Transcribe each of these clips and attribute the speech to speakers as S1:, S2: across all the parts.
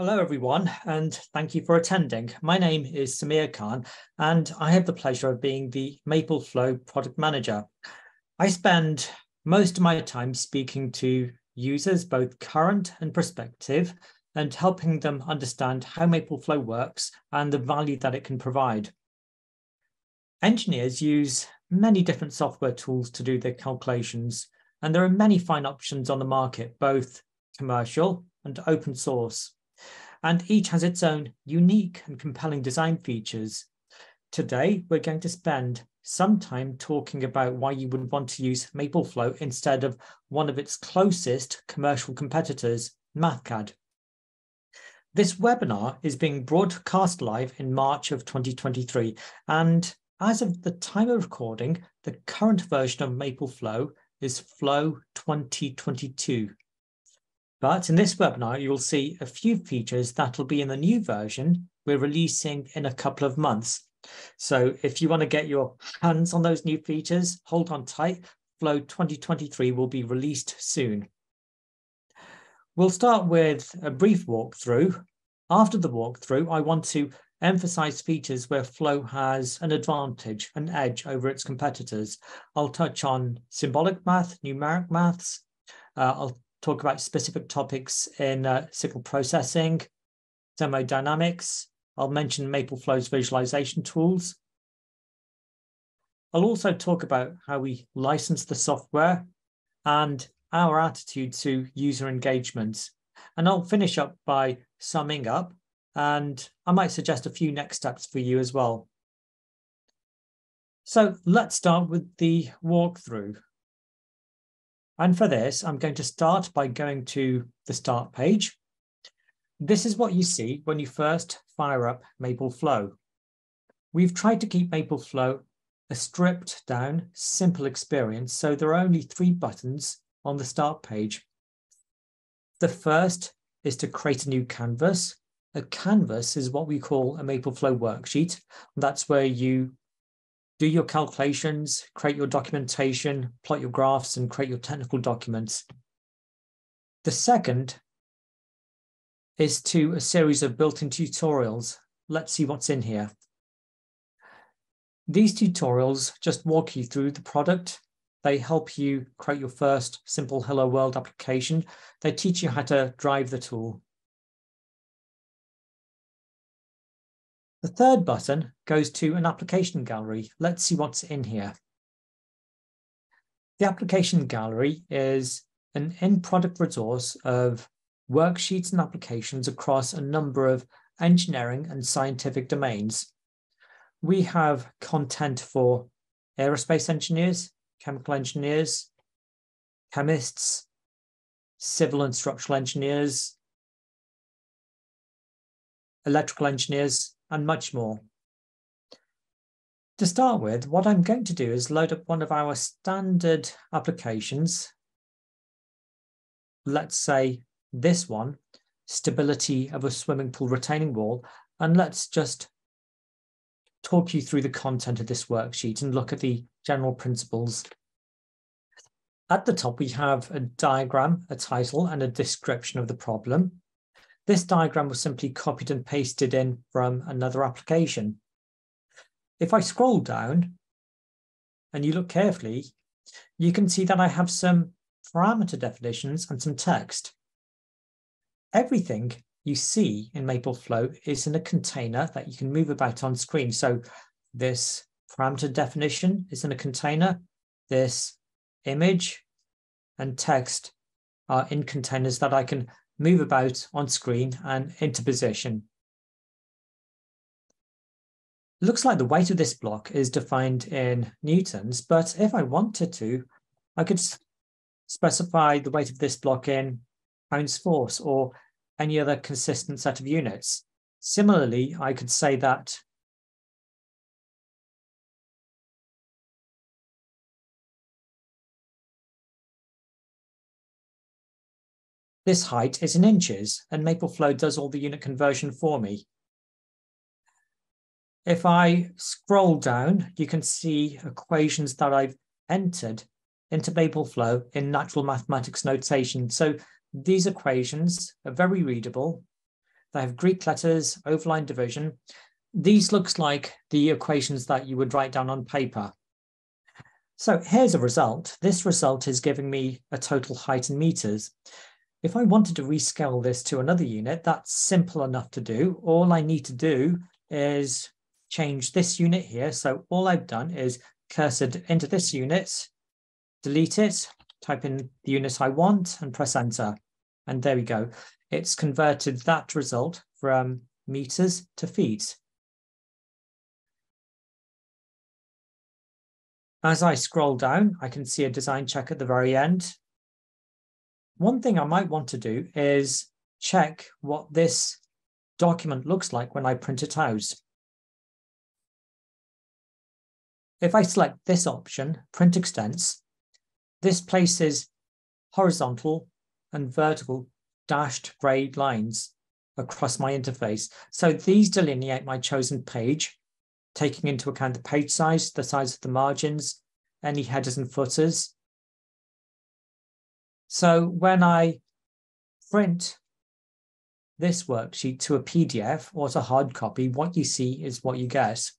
S1: Hello, everyone, and thank you for attending. My name is Samir Khan, and I have the pleasure of being the Mapleflow product manager. I spend most of my time speaking to users, both current and prospective, and helping them understand how Mapleflow works and the value that it can provide. Engineers use many different software tools to do their calculations, and there are many fine options on the market, both commercial and open source. And each has its own unique and compelling design features. Today, we're going to spend some time talking about why you would want to use Mapleflow instead of one of its closest commercial competitors, Mathcad. This webinar is being broadcast live in March of 2023, and as of the time of recording, the current version of Mapleflow is Flow 2022. But in this webinar, you will see a few features that will be in the new version we're releasing in a couple of months. So if you want to get your hands on those new features, hold on tight. Flow 2023 will be released soon. We'll start with a brief walkthrough. After the walkthrough, I want to emphasize features where Flow has an advantage, an edge over its competitors. I'll touch on symbolic math, numeric maths. I'll talk about specific topics in signal processing, thermodynamics. I'll mention Mapleflow's visualization tools. I'll also talk about how we license the software and our attitude to user engagement. And I'll finish up by summing up, and I might suggest a few next steps for you as well. So let's start with the walkthrough. And for this, I'm going to start by going to the start page. This is what you see when you first fire up Mapleflow. We've tried to keep Mapleflow a stripped down, simple experience, so there are only 3 buttons on the start page. The first is to create a new canvas. A canvas is what we call a Mapleflow worksheet. That's where you do your calculations, create your documentation, plot your graphs, and create your technical documents. The second is to a series of built-in tutorials. Let's see what's in here. These tutorials just walk you through the product. They help you create your first simple Hello World application. They teach you how to drive the tool. The third button goes to an application gallery. Let's see what's in here. The application gallery is an in-product resource of worksheets and applications across a number of engineering and scientific domains. We have content for aerospace engineers, chemical engineers, chemists, civil and structural engineers, electrical engineers, and much more. To start with, what I'm going to do is load up one of our standard applications. Let's say this one, stability of a swimming pool retaining wall, and let's just talk you through the content of this worksheet and look at the general principles. At the top, we have a diagram, a title, and a description of the problem. This diagram was simply copied and pasted in from another application. If I scroll down and you look carefully, you can see that I have some parameter definitions and some text. Everything you see in Mapleflow is in a container that you can move about on screen. So this parameter definition is in a container. This image and text are in containers that I can move about on screen and into position. It looks like the weight of this block is defined in newtons, but if I wanted to, I could specify the weight of this block in pounds force or any other consistent set of units. Similarly, I could say that this height is in inches, and Mapleflow does all the unit conversion for me. If I scroll down, you can see equations that I've entered into Mapleflow in natural mathematics notation. So these equations are very readable. They have Greek letters, overline division. These looks like the equations that you would write down on paper. So here's a result. This result is giving me a total height in meters. If I wanted to rescale this to another unit, that's simple enough to do. All I need to do is change this unit here. So all I've done is cursor into this unit, delete it, type in the unit I want and press enter. And there we go. It's converted that result from meters to feet. As I scroll down, I can see a design check at the very end. One thing I might want to do is check what this document looks like when I print it out. If I select this option, Print Extents, this places horizontal and vertical dashed grey lines across my interface. So these delineate my chosen page, taking into account the page size, the size of the margins, any headers and footers. So when I print this worksheet to a PDF or to hard copy, what you see is what you get.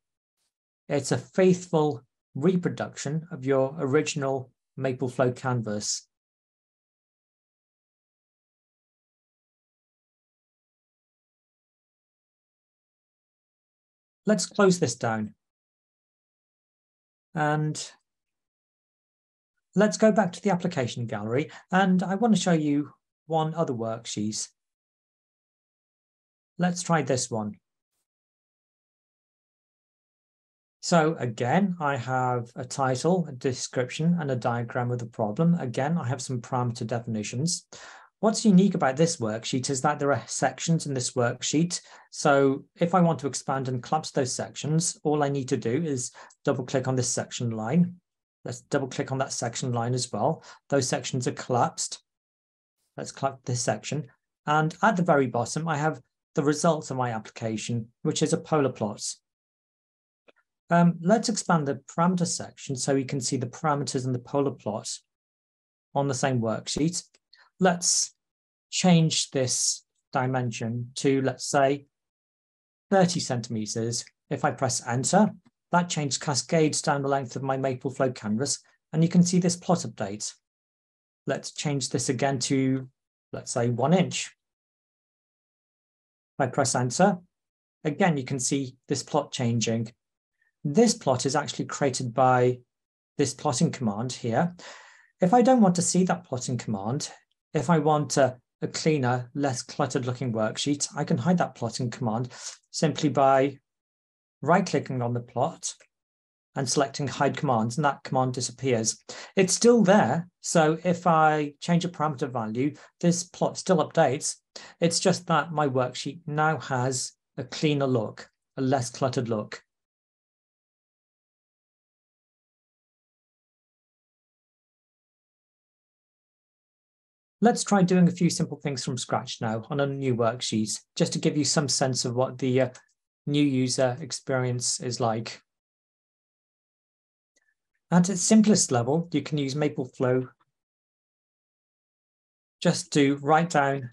S1: It's a faithful reproduction of your original Mapleflow canvas. Let's close this down. And let's go back to the application gallery, and I want to show you one other worksheet. Let's try this one. So again, I have a title, a description, and a diagram of the problem. Again, I have some parameter definitions. What's unique about this worksheet is that there are sections in this worksheet. So if I want to expand and collapse those sections, all I need to do is double click on this section line. Let's double click on that section line as well. Those sections are collapsed. Let's collapse this section. And at the very bottom, I have the results of my application, which is a polar plot. Let's expand the parameter section so you can see the parameters and the polar plot on the same worksheet. Let's change this dimension to, let's say, 30 centimeters. If I press enter, that change cascades down the length of my Mapleflow canvas, and you can see this plot update. Let's change this again to, let's say, 1 inch. If I press enter, again, you can see this plot changing. This plot is actually created by this plotting command here. If I don't want to see that plotting command, if I want a cleaner, less cluttered looking worksheet, I can hide that plotting command simply by right-clicking on the plot and selecting hide commands, and that command disappears. It's still there, so if I change a parameter value, this plot still updates. It's just that my worksheet now has a cleaner look, a less cluttered look. Let's try doing a few simple things from scratch now on a new worksheet, just to give you some sense of what the new user experience is like. At its simplest level, you can use Mapleflow just to write down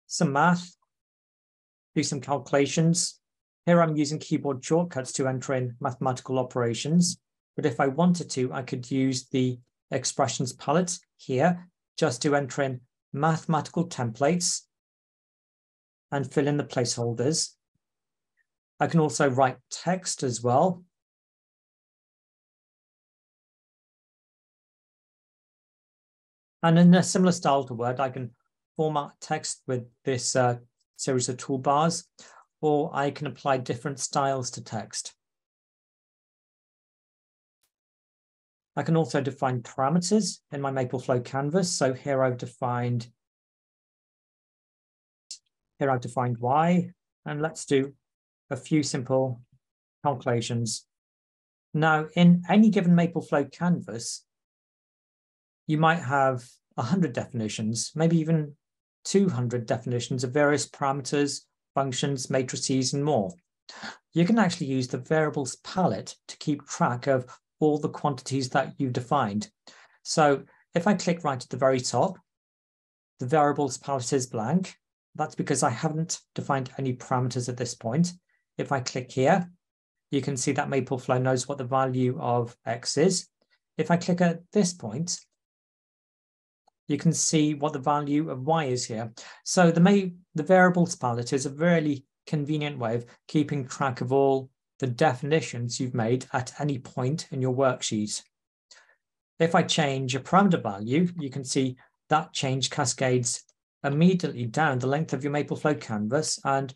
S1: some math, do some calculations. Here I'm using keyboard shortcuts to enter in mathematical operations, but if I wanted to, I could use the expressions palette here just to enter in mathematical templates and fill in the placeholders. I can also write text as well. And in a similar style to Word, I can format text with this series of toolbars, or I can apply different styles to text. I can also define parameters in my Mapleflow canvas. So here I've defined Y, and let's do a few simple calculations. Now, in any given Mapleflow canvas, you might have 100 definitions, maybe even 200 definitions of various parameters, functions, matrices, and more. You can actually use the variables palette to keep track of all the quantities that you've defined. So if I click right at the very top, the variables palette is blank. That's because I haven't defined any parameters at this point. If I click here, you can see that Mapleflow knows what the value of X is. If I click at this point, you can see what the value of Y is here. So the variables palette is a really convenient way of keeping track of all the definitions you've made at any point in your worksheet. If I change a parameter value, you can see that change cascades immediately down the length of your Mapleflow canvas and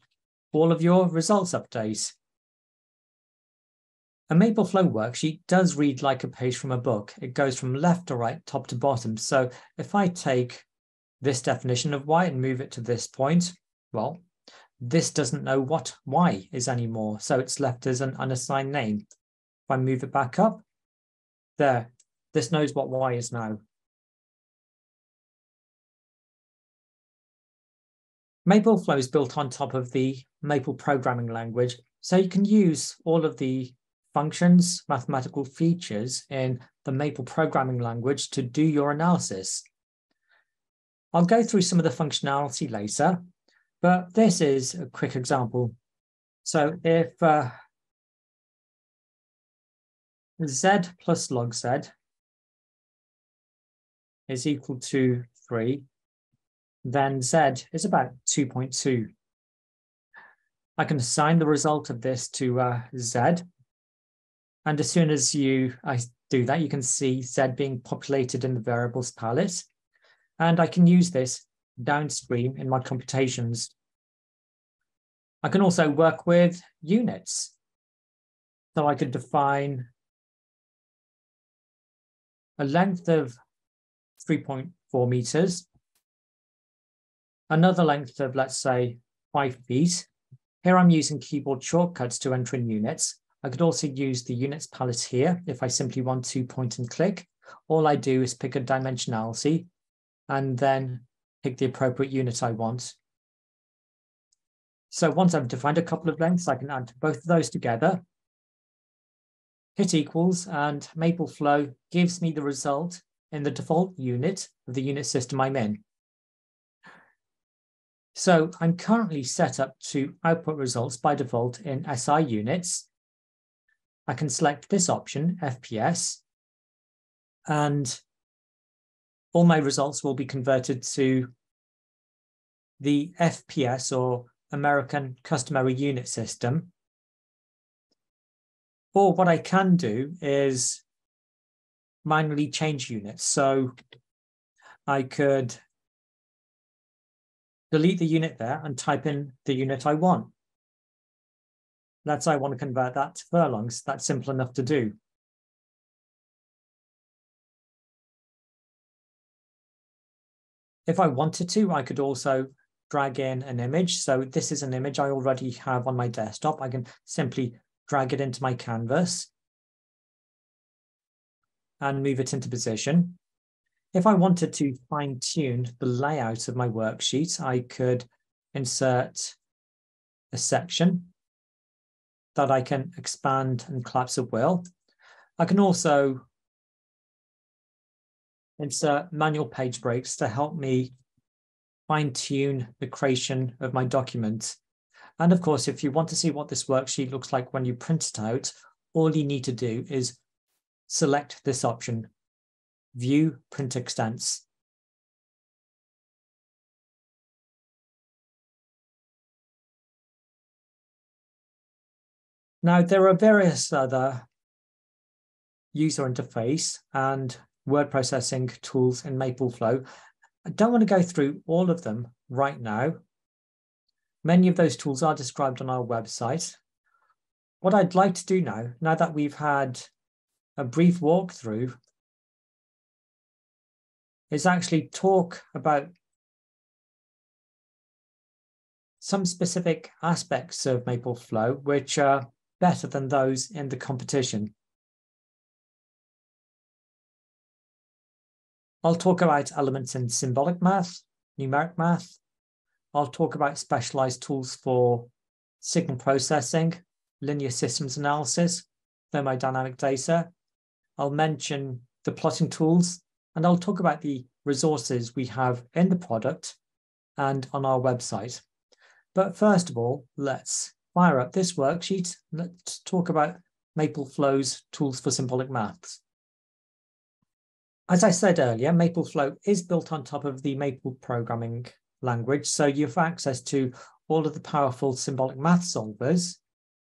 S1: all of your results updates. A Mapleflow worksheet does read like a page from a book. It goes from left to right, top to bottom. So if I take this definition of Y and move it to this point, well, this doesn't know what Y is anymore. So it's left as an unassigned name. If I move it back up, there, this knows what Y is now. Mapleflow is built on top of the Maple programming language, so you can use all of the functions, mathematical features in the Maple programming language to do your analysis. I'll go through some of the functionality later, but this is a quick example. So if z plus log z is equal to 3, then z is about 2.2. I can assign the result of this to z. And as soon as I do that, you can see z being populated in the variables palette. And I can use this downstream in my computations. I can also work with units. So I could define a length of 3.4 meters, another length of, let's say, 5 feet. Here I'm using keyboard shortcuts to enter in units. I could also use the units palette here if I simply want to point and click. All I do is pick a dimensionality and then pick the appropriate unit I want. So once I've defined a couple of lengths, I can add both of those together, hit equals, and Mapleflow gives me the result in the default unit of the unit system I'm in. So I'm currently set up to output results by default in SI units. I can select this option, FPS, and all my results will be converted to the FPS, or American Customary Unit System. Or what I can do is manually change units. So I could delete the unit there and type in the unit I want. Let's say I want to convert that to furlongs. That's simple enough to do. If I wanted to, I could also drag in an image. So this is an image I already have on my desktop. I can simply drag it into my canvas and move it into position. If I wanted to fine-tune the layout of my worksheet, I could insert a section that I can expand and collapse at will. I can also insert manual page breaks to help me fine-tune the creation of my document. And of course, if you want to see what this worksheet looks like when you print it out, all you need to do is select this option, View Print Extents. Now, there are various other user interface and word processing tools in Mapleflow. I don't want to go through all of them right now. Many of those tools are described on our website. What I'd like to do now that we've had a brief walkthrough, is actually talk about some specific aspects of Mapleflow which are better than those in the competition. I'll talk about elements in symbolic math, numeric math. I'll talk about specialized tools for signal processing, linear systems analysis, thermodynamic data. I'll mention the plotting tools, and I'll talk about the resources we have in the product and on our website. But first of all, let's fire up this worksheet. Let's talk about Mapleflow's tools for symbolic maths. As I said earlier, Mapleflow is built on top of the Maple programming language, so you have access to all of the powerful symbolic math solvers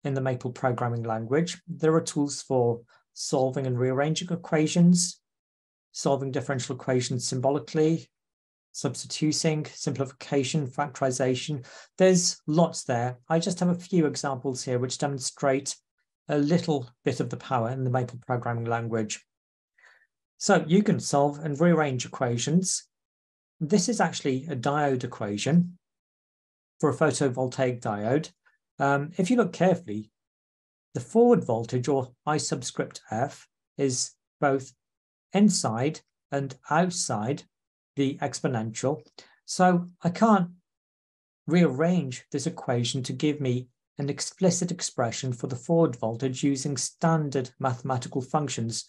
S1: in the Maple programming language. There are tools for solving and rearranging equations, solving differential equations symbolically, substituting, simplification, factorization. There's lots there. I just have a few examples here which demonstrate a little bit of the power in the Maple programming language. So you can solve and rearrange equations. This is actually a diode equation for a photovoltaic diode. If you look carefully, the forward voltage, or I subscript F, is both inside and outside the exponential. So I can't rearrange this equation to give me an explicit expression for the forward voltage using standard mathematical functions.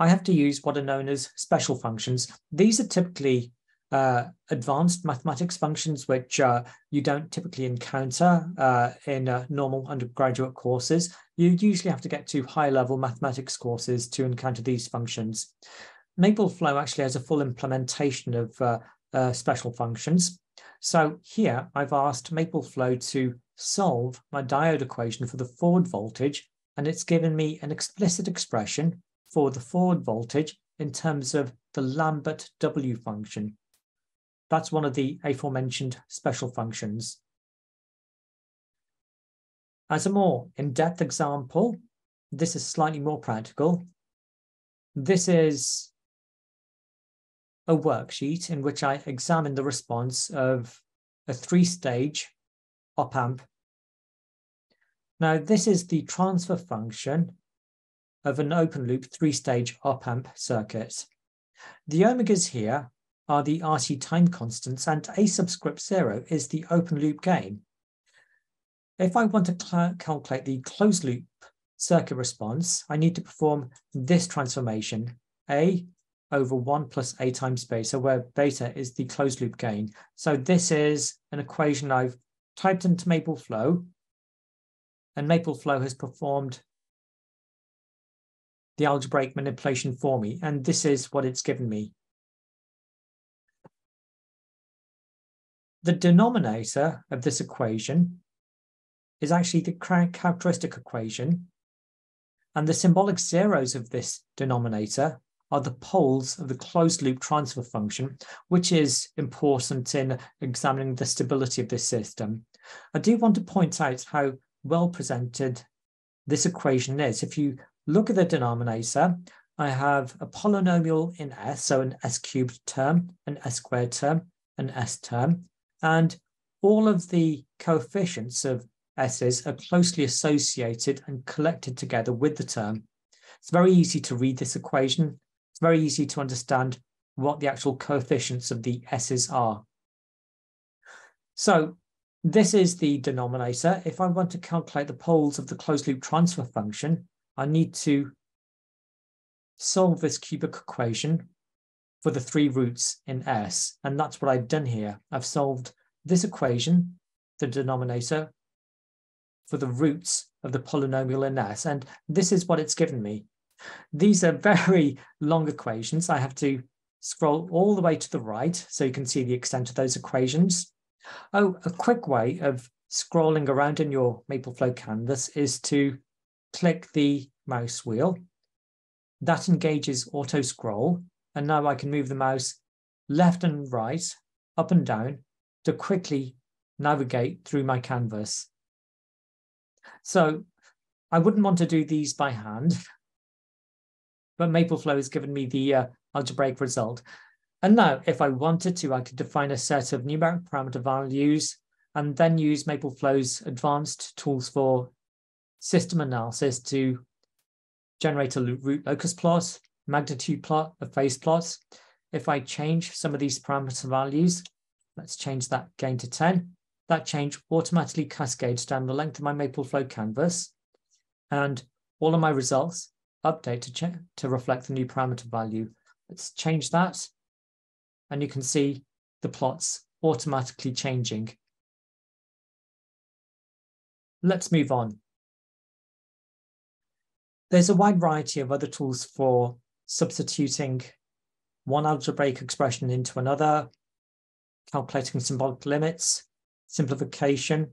S1: I have to use what are known as special functions. These are typically advanced mathematics functions, which you don't typically encounter in normal undergraduate courses. You usually have to get to high-level mathematics courses to encounter these functions. Mapleflow actually has a full implementation of special functions. So here I've asked Mapleflow to solve my diode equation for the forward voltage, and it's given me an explicit expression for the forward voltage in terms of the Lambert W function. That's one of the aforementioned special functions. As a more in-depth example, this is slightly more practical. This is a worksheet in which I examine the response of a three-stage op-amp. Now, this is the transfer function of an open-loop three-stage op-amp circuit. The omegas here are the RC time constants, and A subscript 0 is the open-loop gain. If I want to calculate the closed-loop circuit response, I need to perform this transformation, A over 1 plus A times beta, where beta is the closed-loop gain. So this is an equation I've typed into Mapleflow, and Mapleflow has performed the algebraic manipulation for me, and this is what it's given me. The denominator of this equation is actually the characteristic equation, and the symbolic zeros of this denominator are the poles of the closed-loop transfer function, which is important in examining the stability of this system. I do want to point out how well presented this equation is. If you look at the denominator, I have a polynomial in S, so an S cubed term, an S squared term, an S term, and all of the coefficients of S's are closely associated and collected together with the term. It's very easy to read this equation. It's very easy to understand what the actual coefficients of the S's are. So this is the denominator. If I want to calculate the poles of the closed-loop transfer function, I need to solve this cubic equation for the three roots in S. And that's what I've done here. I've solved this equation, the denominator, for the roots of the polynomial in S. And this is what it's given me. These are very long equations. I have to scroll all the way to the right so you can see the extent of those equations. Oh, a quick way of scrolling around in your Mapleflow canvas is to click the mouse wheel. That engages auto scroll. And now I can move the mouse left and right, up and down, to quickly navigate through my canvas. So I wouldn't want to do these by hand, but Mapleflow has given me the algebraic result. And now, if I wanted to, I could define a set of numeric parameter values and then use Mapleflow's advanced tools for system analysis to generate a root locus plot, magnitude plot, a phase plot. If I change some of these parameter values, let's change that gain to 10. That change automatically cascades down the length of my Mapleflow canvas, and all of my results update to reflect the new parameter value. Let's change that. and you can see the plots automatically changing. Let's move on. There's a wide variety of other tools for substituting one algebraic expression into another, calculating symbolic limits, simplification.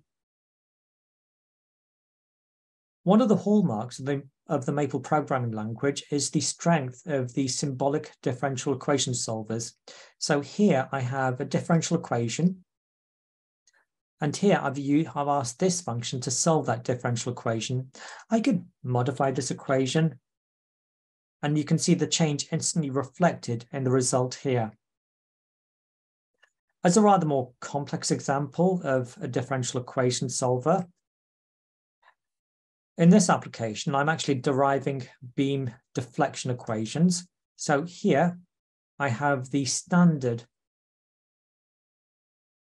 S1: One of the hallmarks of the Maple programming language is the strength of the symbolic differential equation solvers. So here I have a differential equation, and here I've asked this function to solve that differential equation. I could modify this equation, and you can see the change instantly reflected in the result here. As a rather more complex example of a differential equation solver, in this application, I'm actually deriving beam deflection equations. So here I have the standard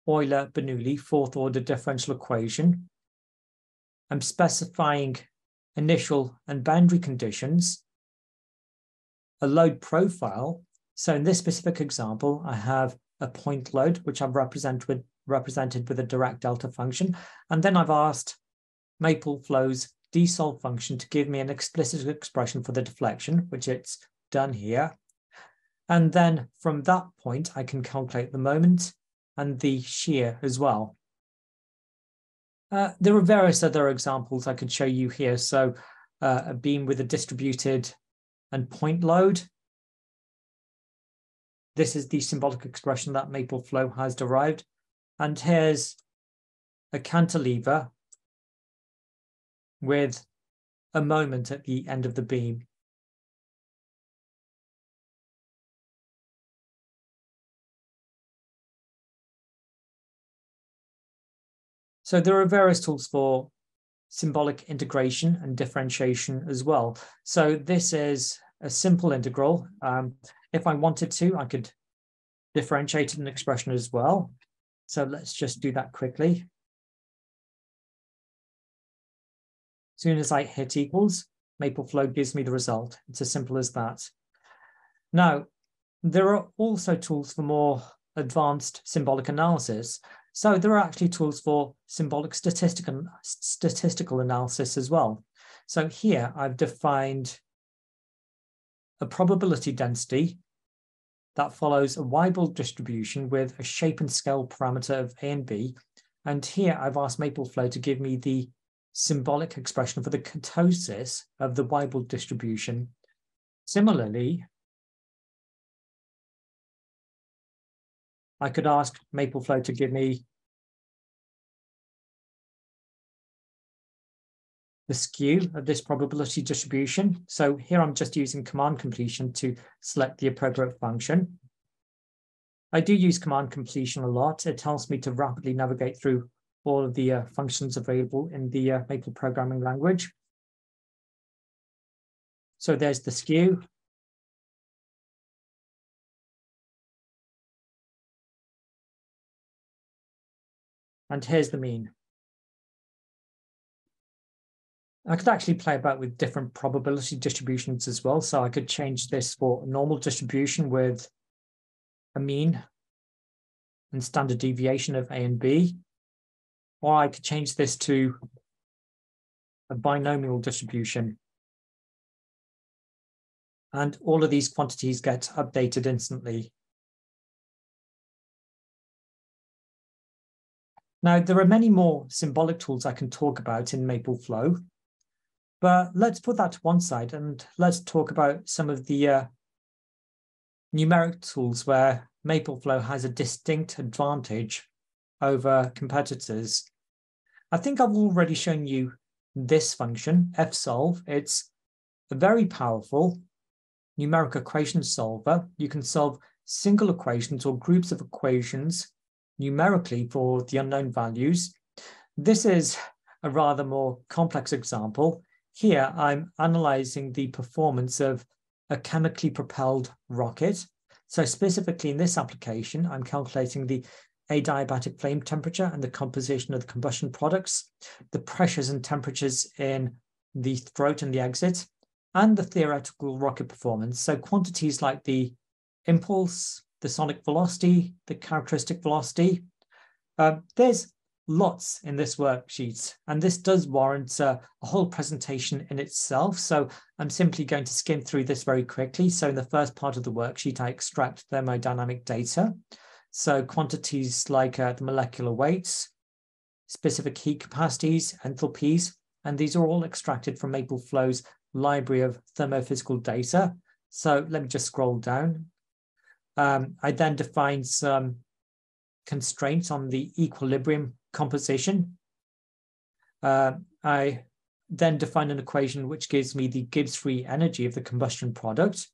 S1: Euler-Bernoulli fourth order differential equation. I'm specifying initial and boundary conditions, a load profile. So in this specific example, I have a point load, which I've represented with a direct delta function. And then I've asked Mapleflow's dsolve function to give me an explicit expression for the deflection, which it's done here. And then from that point, I can calculate the moment and the shear as well. There are various other examples I could show you here. So a beam with a distributed and point load. This is the symbolic expression that Mapleflow has derived. And here's a cantilever with a moment at the end of the beam. So there are various tools for symbolic integration and differentiation as well. So this is a simple integral. If I wanted to, I could differentiate an expression as well. So let's just do that quickly. As soon as I hit equals, Mapleflow gives me the result. It's as simple as that. Now, there are also tools for more advanced symbolic analysis. So there are actually tools for symbolic statistical analysis as well. So here I've defined a probability density that follows a Weibull distribution with a shape and scale parameter of A and B. And here I've asked Mapleflow to give me the symbolic expression for the kurtosis of the Weibull distribution. Similarly, I could ask Mapleflow to give me the skew of this probability distribution. So here I'm just using command completion to select the appropriate function. I do use command completion a lot. It helps me to rapidly navigate through all of the functions available in the Maple programming language. So there's the skew. And here's the mean. I could actually play about with different probability distributions as well. So I could change this for a normal distribution with a mean and standard deviation of A and B. Or I could change this to a binomial distribution. And all of these quantities get updated instantly. Now, there are many more symbolic tools I can talk about in Mapleflow, but let's put that to one side and let's talk about some of the numeric tools where Mapleflow has a distinct advantage over competitors. I think I've already shown you this function, fsolve. It's a very powerful numeric equation solver. You can solve single equations or groups of equations numerically for the unknown values. This is a rather more complex example. Here, I'm analyzing the performance of a chemically propelled rocket. So specifically in this application, I'm calculating the adiabatic flame temperature and the composition of the combustion products, the pressures and temperatures in the throat and the exit, and the theoretical rocket performance. So quantities like the impulse, the sonic velocity, the characteristic velocity. There's lots in this worksheet, and this does warrant a whole presentation in itself. So I'm simply going to skim through this very quickly. So in the first part of the worksheet, I extract thermodynamic data. So quantities like the molecular weights, specific heat capacities, enthalpies, and these are all extracted from Mapleflow's library of thermophysical data. So let me just scroll down. I then define some constraints on the equilibrium composition. I then define an equation which gives me the Gibbs free energy of the combustion product.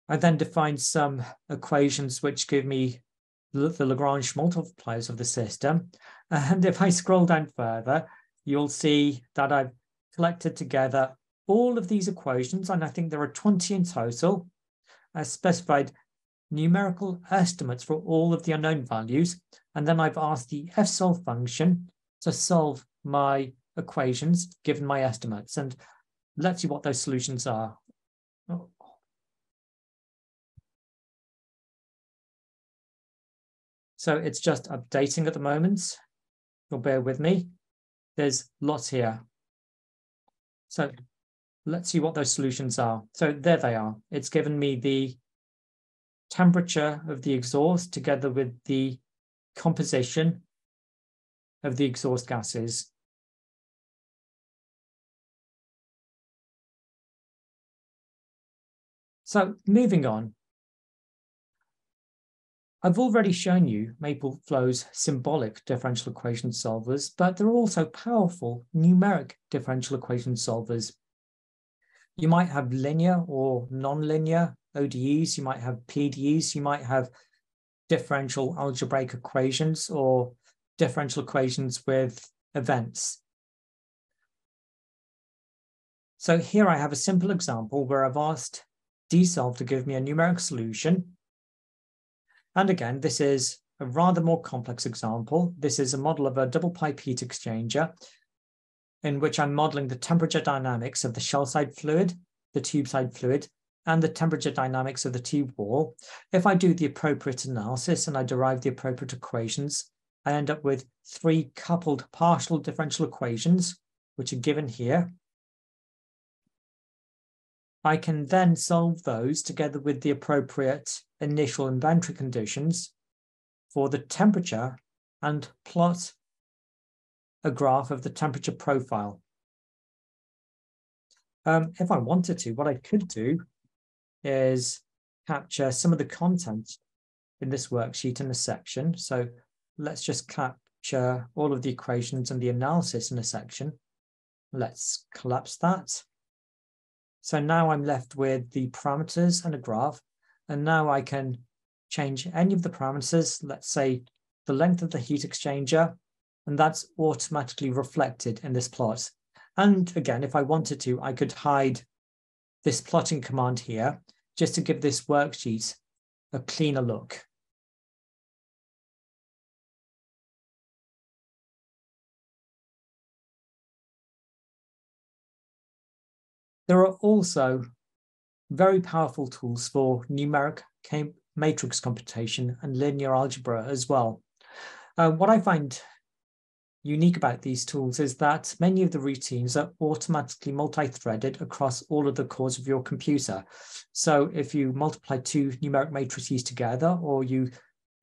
S1: I then define some equations which give me the Lagrange multipliers of the system. And if I scroll down further, you'll see that I've collected together all of these equations, and I think there are 20 in total. I specified numerical estimates for all of the unknown values, and then I've asked the fsolve function to solve my equations given my estimates. And let's see what those solutions are. Oh. So it's just updating at the moment. You'll bear with me. There's lots here. So let's see what those solutions are. So there they are. It's given me the temperature of the exhaust together with the composition of the exhaust gases. So moving on, I've already shown you Mapleflow's symbolic differential equation solvers, but there are also powerful numeric differential equation solvers. You might have linear or non-linear ODEs, you might have PDEs, you might have differential algebraic equations or differential equations with events. So here I have a simple example where I've asked dsolve to give me a numeric solution. And again, this is a rather more complex example. This is a model of a double pipe heat exchanger in which I'm modeling the temperature dynamics of the shell side fluid, the tube side fluid, and the temperature dynamics of the tube wall. If I do the appropriate analysis and I derive the appropriate equations, I end up with 3 coupled partial differential equations, which are given here. I can then solve those together with the appropriate initial inventory conditions for the temperature and plot a graph of the temperature profile. If I wanted to, what I could do is capture some of the content in this worksheet in a section. So let's just capture all of the equations and the analysis in a section. Let's collapse that. So now I'm left with the parameters and a graph, and now I can change any of the parameters, let's say the length of the heat exchanger, and that's automatically reflected in this plot. And again, if I wanted to, I could hide this plotting command here just to give this worksheet a cleaner look. There are also very powerful tools for numeric matrix computation and linear algebra as well. What I find unique about these tools is that many of the routines are automatically multi-threaded across all of the cores of your computer. So if you multiply 2 numeric matrices together, or you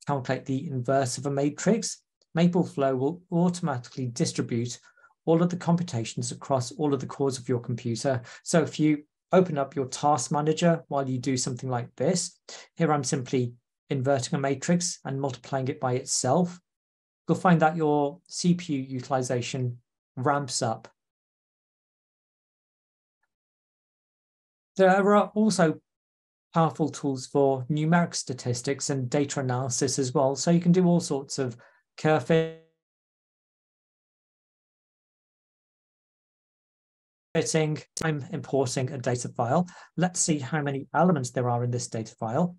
S1: calculate the inverse of a matrix, Mapleflow will automatically distribute all of the computations across all of the cores of your computer. So if you open up your task manager while you do something like this, here I'm simply inverting a matrix and multiplying it by itself, you'll find that your CPU utilization ramps up. There are also powerful tools for numeric statistics and data analysis as well. So you can do all sorts of curve fitting. I'm importing a data file. Let's see how many elements there are in this data file.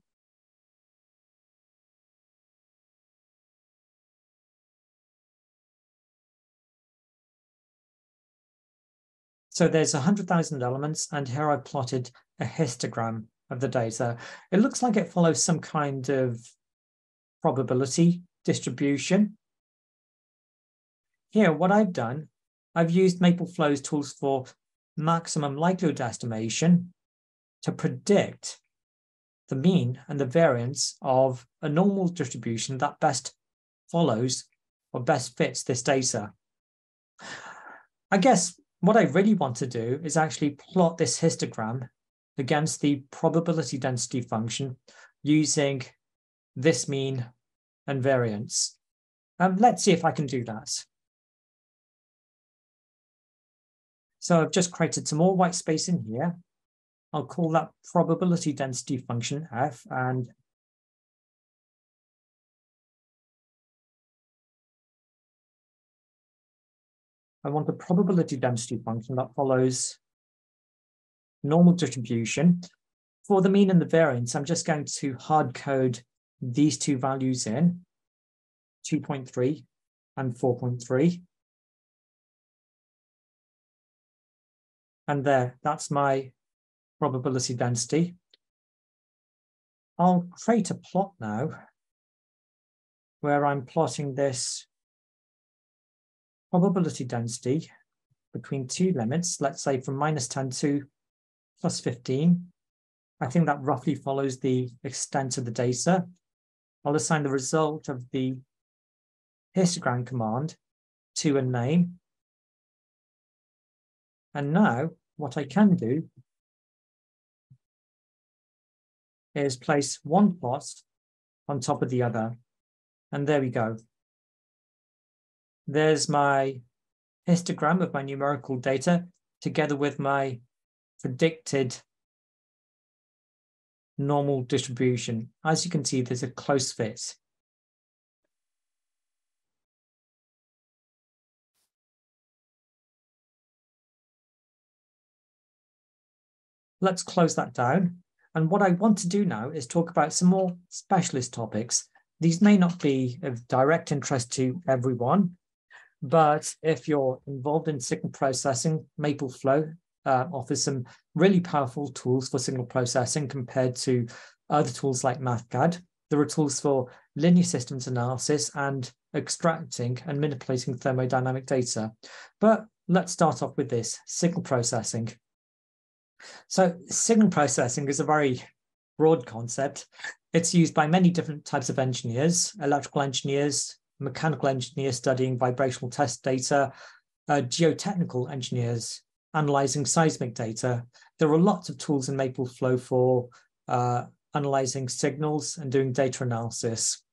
S1: So there's 100,000 elements, and here I've plotted a histogram of the data. It looks like it follows some kind of probability distribution. Here, what I've done, I've used Mapleflow's tools for maximum likelihood estimation to predict the mean and the variance of a normal distribution that best follows or best fits this data. I guess what I really want to do is actually plot this histogram against the probability density function using this mean and variance. Let's see if I can do that. So I've just created some more white space in here. I'll call that probability density function f, and I want the probability density function that follows normal distribution. For the mean and the variance, I'm just going to hard code these two values in, 2.3 and 4.3. And there, that's my probability density. I'll create a plot now where I'm plotting this probability density between two limits, let's say from -10 to +15. I think that roughly follows the extent of the data. I'll assign the result of the histogram command to a name. And now what I can do is place one plot on top of the other. And there we go. There's my histogram of my numerical data together with my predicted normal distribution. As you can see, there's a close fit. Let's close that down. And what I want to do now is talk about some more specialist topics. These may not be of direct interest to everyone, but if you're involved in signal processing, Mapleflow offers some really powerful tools for signal processing compared to other tools like Mathcad. There are tools for linear systems analysis and extracting and manipulating thermodynamic data. But let's start off with this, signal processing. So signal processing is a very broad concept. It's used by many different types of engineers, electrical engineers, mechanical engineers studying vibrational test data, geotechnical engineers analyzing seismic data. There are lots of tools in Mapleflow for analyzing signals and doing data analysis.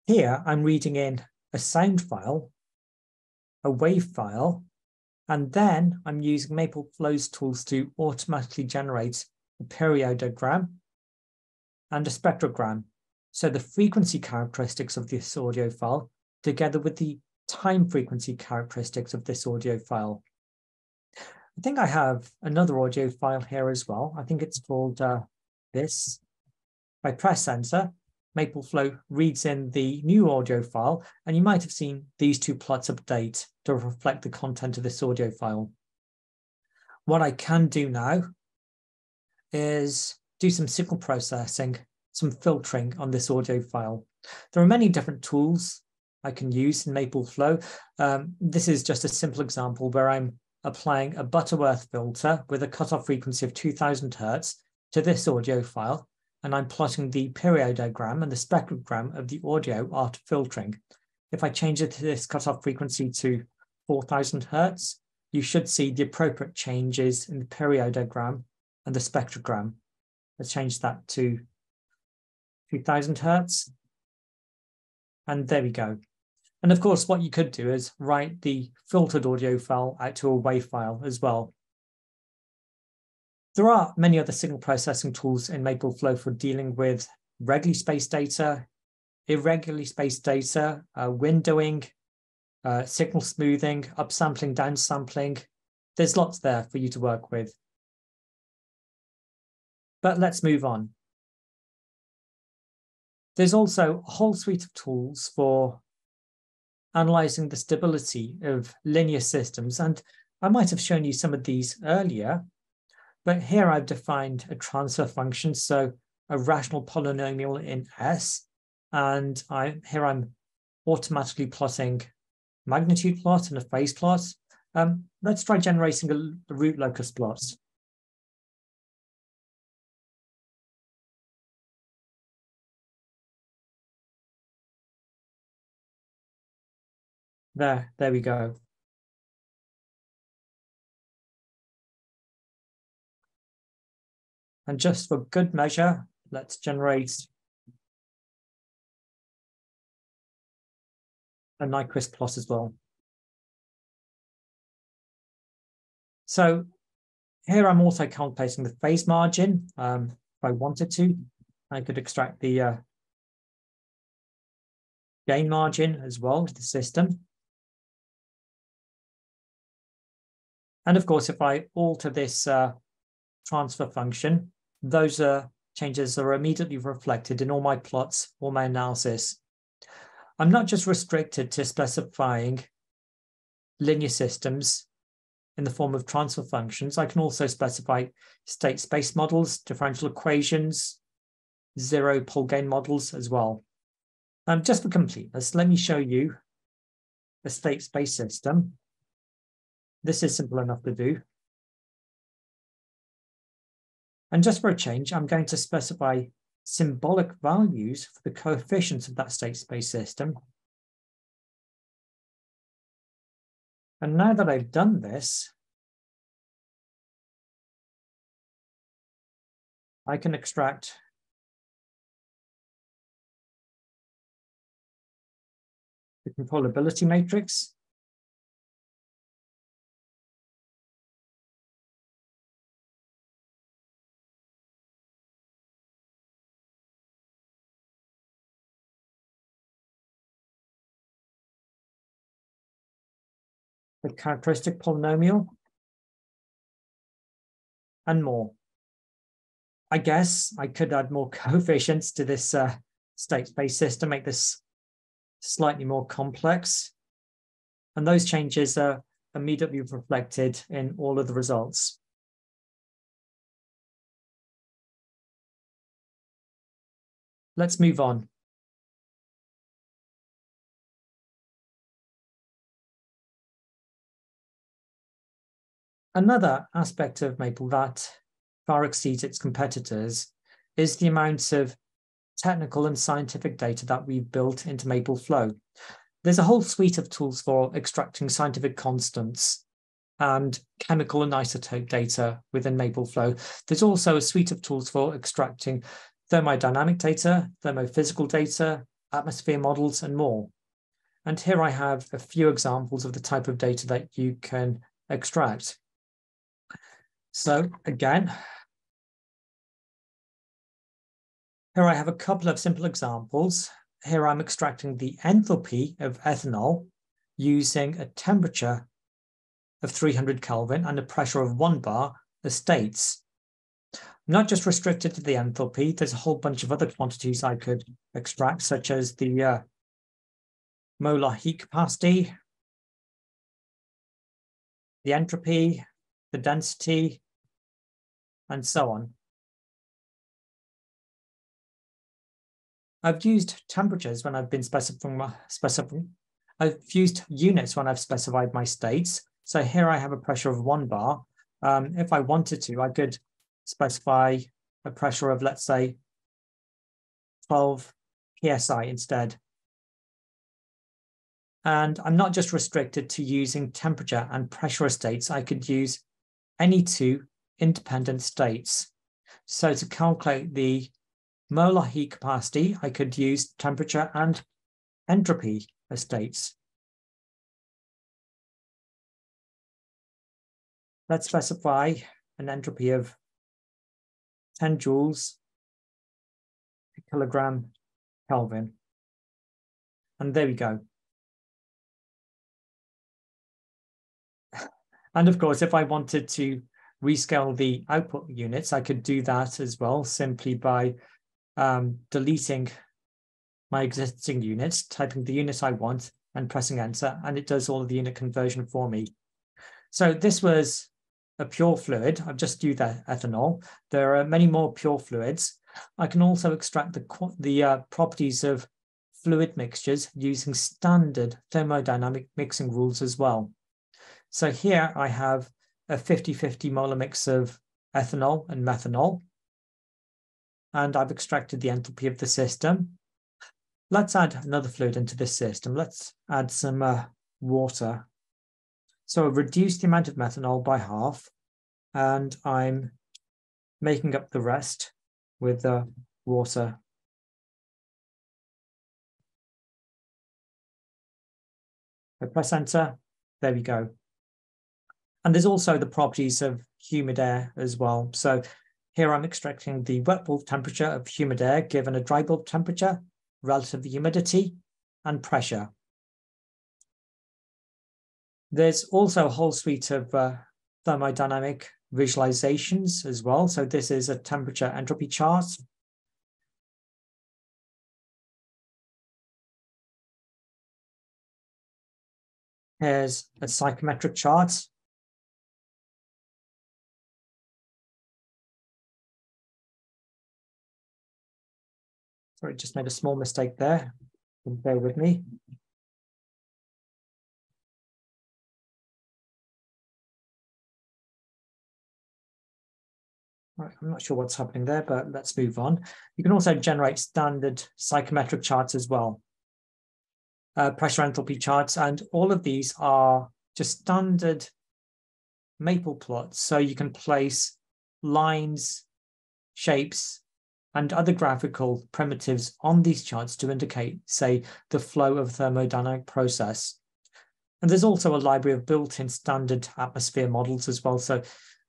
S1: Here, I'm reading in a sound file, a wave file, and then I'm using Mapleflow's tools to automatically generate a periodogram and a spectrogram. So the frequency characteristics of this audio file together with the time frequency characteristics of this audio file. I think I have another audio file here as well. I think it's called this. If I press enter, Mapleflow reads in the new audio file, and you might have seen these two plots update to reflect the content of this audio file. What I can do now is do some signal processing, some filtering on this audio file. There are many different tools I can use in Mapleflow. This is just a simple example where I'm applying a Butterworth filter with a cutoff frequency of 2000 Hertz to this audio file, and I'm plotting the periodogram and the spectrogram of the audio after filtering. If I change it to this cutoff frequency to 4000 Hertz, you should see the appropriate changes in the periodogram and the spectrogram. Let's change that to 2000 Hertz. And there we go. And of course, what you could do is write the filtered audio file out to a WAV file as well. There are many other signal processing tools in Mapleflow for dealing with regularly spaced data, irregularly spaced data, windowing, signal smoothing, upsampling, downsampling. There's lots there for you to work with. But let's move on. There's also a whole suite of tools for analyzing the stability of linear systems. And I might have shown you some of these earlier, But here I've defined a transfer function, so a rational polynomial in S, and here I'm automatically plotting magnitude plot and a phase plot. Let's try generating a root locus plot. There we go. And just for good measure, let's generate a Nyquist plot as well. So here I'm also calculating the phase margin. If I wanted to, I could extract the gain margin as well to the system. And of course, if I alter this transfer function, those changes are immediately reflected in all my plots, all my analysis. I'm not just restricted to specifying linear systems in the form of transfer functions. I can also specify state space models, differential equations, zero pole gain models as well. Just for completeness, let me show you a state space system. This is simple enough to do. And just for a change, I'm going to specify symbolic values for the coefficients of that state space system. And now that I've done this, I can extract the controllability matrix. The characteristic polynomial, and more. I guess I could add more coefficients to this state space system, make this slightly more complex. And those changes are immediately reflected in all of the results. Let's move on. Another aspect of Maple that far exceeds its competitors is the amount of technical and scientific data that we've built into Mapleflow. There's a whole suite of tools for extracting scientific constants and chemical and isotope data within Mapleflow. There's also a suite of tools for extracting thermodynamic data, thermophysical data, atmosphere models, and more. And here I have a few examples of the type of data that you can extract. So again, here I have a couple of simple examples. Here I'm extracting the enthalpy of ethanol using a temperature of 300 Kelvin and a pressure of 1 bar as states. I'm not just restricted to the enthalpy, there's a whole bunch of other quantities I could extract, such as the molar heat capacity, the entropy, the density, and so on. I've used temperatures when I've been I've used units when I've specified my states. So here I have a pressure of 1 bar. If I wanted to, I could specify a pressure of, let's say, 12 psi instead. And I'm not just restricted to using temperature and pressure states. I could use any two independent states. So to calculate the molar heat capacity, I could use temperature and entropy as states. Let's specify an entropy of 10 joules per kilogram Kelvin. And there we go. And of course, if I wanted to rescale the output units, I could do that as well, simply by deleting my existing units, typing the unit I want and pressing enter, and it does all of the unit conversion for me. So this was a pure fluid. I've just used ethanol. There are many more pure fluids. I can also extract the properties of fluid mixtures using standard thermodynamic mixing rules as well. So here I have a 50-50 molar mix of ethanol and methanol, and I've extracted the enthalpy of the system. Let's add another fluid into this system. Let's add some water. So I've reduced the amount of methanol by half, and I'm making up the rest with the water. I press enter, there we go. And there's also the properties of humid air as well. So here I'm extracting the wet bulb temperature of humid air given a dry bulb temperature, relative humidity, and pressure. There's also a whole suite of thermodynamic visualizations as well. So this is a temperature entropy chart. Here's a psychometric chart. Sorry, just made a small mistake there. Bear with me. Right, I'm not sure what's happening there, but let's move on. You can also generate standard psychometric charts as well. Pressure enthalpy charts, and all of these are just standard maple plots. So you can place lines, shapes, and other graphical primitives on these charts to indicate, say, the flow of a thermodynamic process. And there's also a library of built-in standard atmosphere models as well. So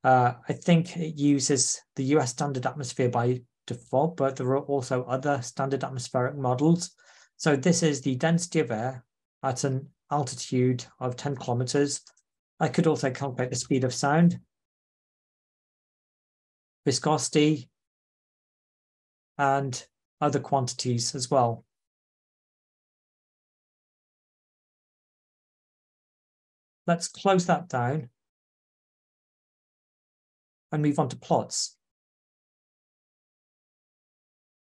S1: I think it uses the US standard atmosphere by default, but there are also other standard atmospheric models. So this is the density of air at an altitude of 10 kilometers. I could also calculate the speed of sound, viscosity, and other quantities as well. Let's close that down and move on to plots.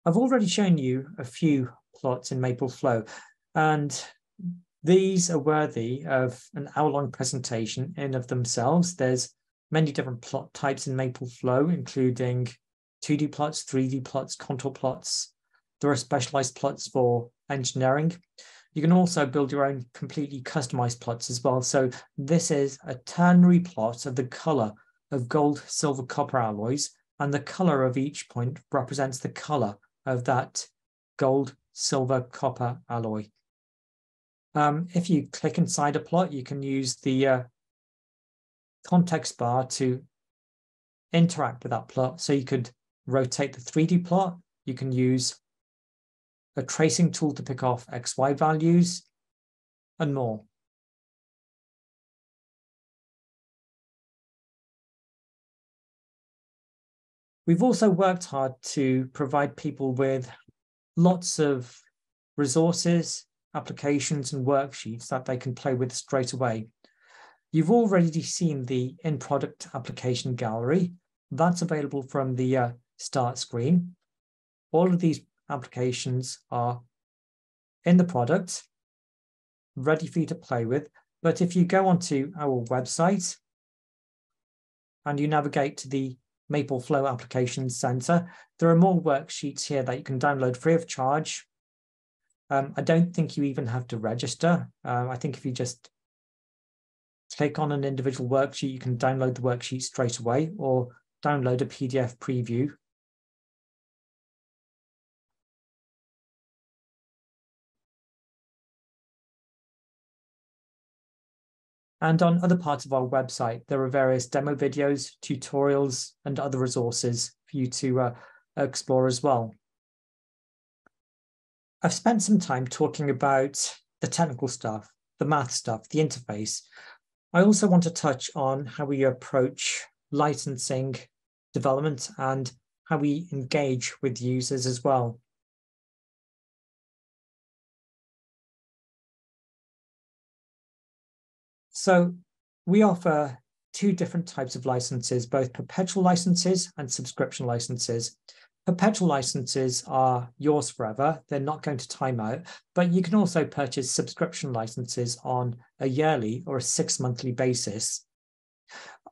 S1: I've already shown you a few plots in MapleFlow, and these are worthy of an hour-long presentation in of themselves. There's many different plot types in MapleFlow, including 2D plots, 3D plots, contour plots. There are specialized plots for engineering. You can also build your own completely customized plots as well. So this is a ternary plot of the color of gold, silver, copper alloys, and the color of each point represents the color of that gold, silver, copper alloy. If you click inside a plot, you can use the context bar to interact with that plot. So you could rotate the 3D plot. You can use a tracing tool to pick off XY values and more. We've also worked hard to provide people with lots of resources, applications, and worksheets that they can play with straight away. You've already seen the in-product application gallery. That's available from the start screen. All of these applications are in the product, ready for you to play with. But if you go onto our website and you navigate to the MapleFlow Applications Center, there are more worksheets here that you can download free of charge. I don't think you even have to register. I think if you just click on an individual worksheet, you can download the worksheet straight away or download a PDF preview. And on other parts of our website, there are various demo videos, tutorials, and other resources for you to explore as well. I've spent some time talking about the technical stuff, the math stuff, the interface. I also want to touch on how we approach licensing development and how we engage with users as well. So we offer two different types of licenses, both perpetual licenses and subscription licenses. Perpetual licenses are yours forever. They're not going to time out, but you can also purchase subscription licenses on a yearly or a 6-monthly basis.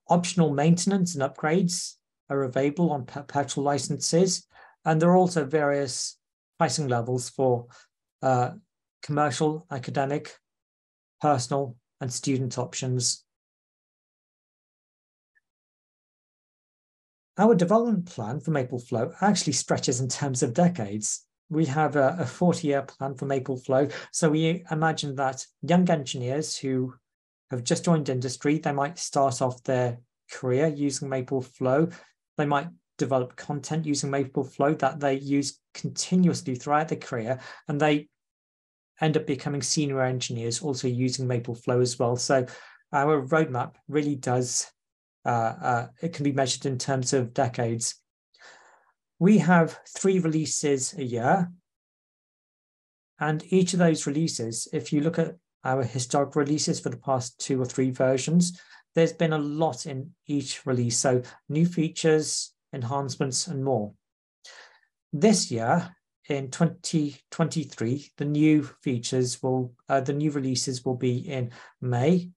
S1: Optional maintenance and upgrades are available on perpetual licenses, and there are also various pricing levels for commercial, academic, personal, and student options. Our development plan for Mapleflow actually stretches in terms of decades. We have a 40-year plan for Mapleflow. So we imagine that young engineers who have just joined industry, they might start off their career using Mapleflow. They might develop content using Mapleflow that they use continuously throughout their career, and they end up becoming senior engineers also using Mapleflow as well. So our roadmap really does it can be measured in terms of decades. We have 3 releases a year, and each of those releases, if you look at our historic releases for the past 2 or 3 versions, there's been a lot in each release. So new features, enhancements, and more. This year, in 2023, the new features will, the new releases will be in May,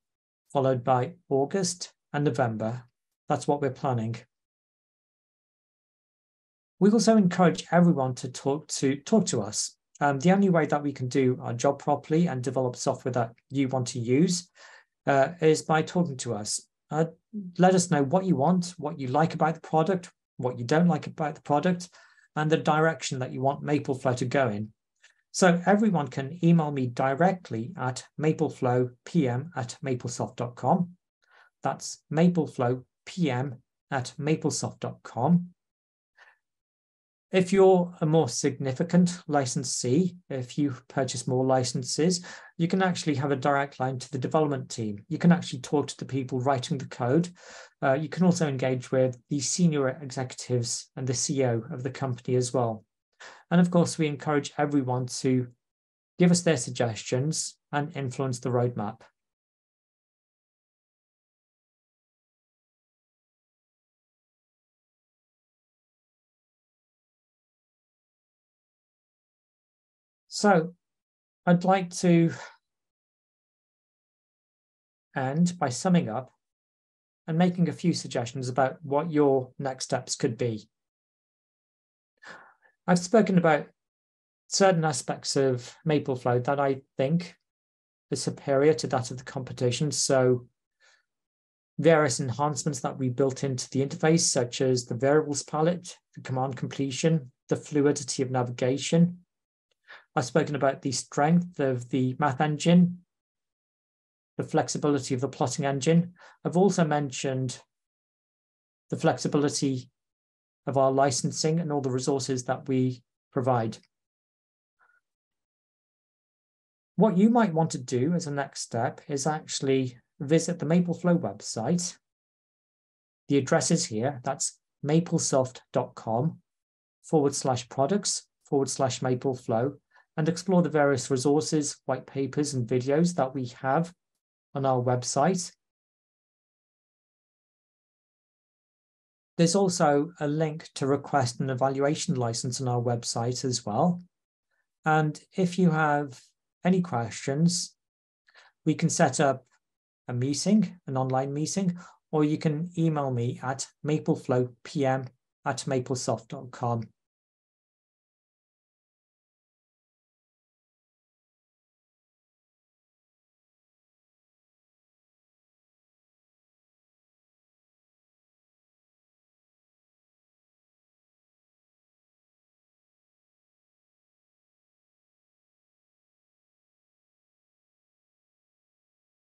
S1: followed by August and November. That's what we're planning. We also encourage everyone to talk to us. The only way that we can do our job properly and develop software that you want to use is by talking to us. Let us know what you want, what you like about the product, what you don't like about the product, and the direction that you want Mapleflow to go in. So everyone can email me directly at mapleflowpm@maplesoft.com. That's mapleflowpm@maplesoft.com. If you're a more significant licensee, if you purchase more licenses, you can actually have a direct line to the development team. You can actually talk to the people writing the code. You can also engage with the senior executives and the CEO of the company as well. And of course, we encourage everyone to give us their suggestions and influence the roadmap. So I'd like to end by summing up and making a few suggestions about what your next steps could be. I've spoken about certain aspects of Mapleflow that I think is superior to that of the competition. So various enhancements that we built into the interface, such as the variables palette, the command completion, the fluidity of navigation. I've spoken about the strength of the math engine, the flexibility of the plotting engine. I've also mentioned the flexibility of our licensing and all the resources that we provide. What you might want to do as a next step is actually visit the Mapleflow website. The address is here. That's maplesoft.com/products/Mapleflow, and explore the various resources, white papers, and videos that we have on our website. There's also a link to request an evaluation license on our website as well. And if you have any questions, we can set up a meeting, an online meeting, or you can email me at mapleflowpm@maplesoft.com.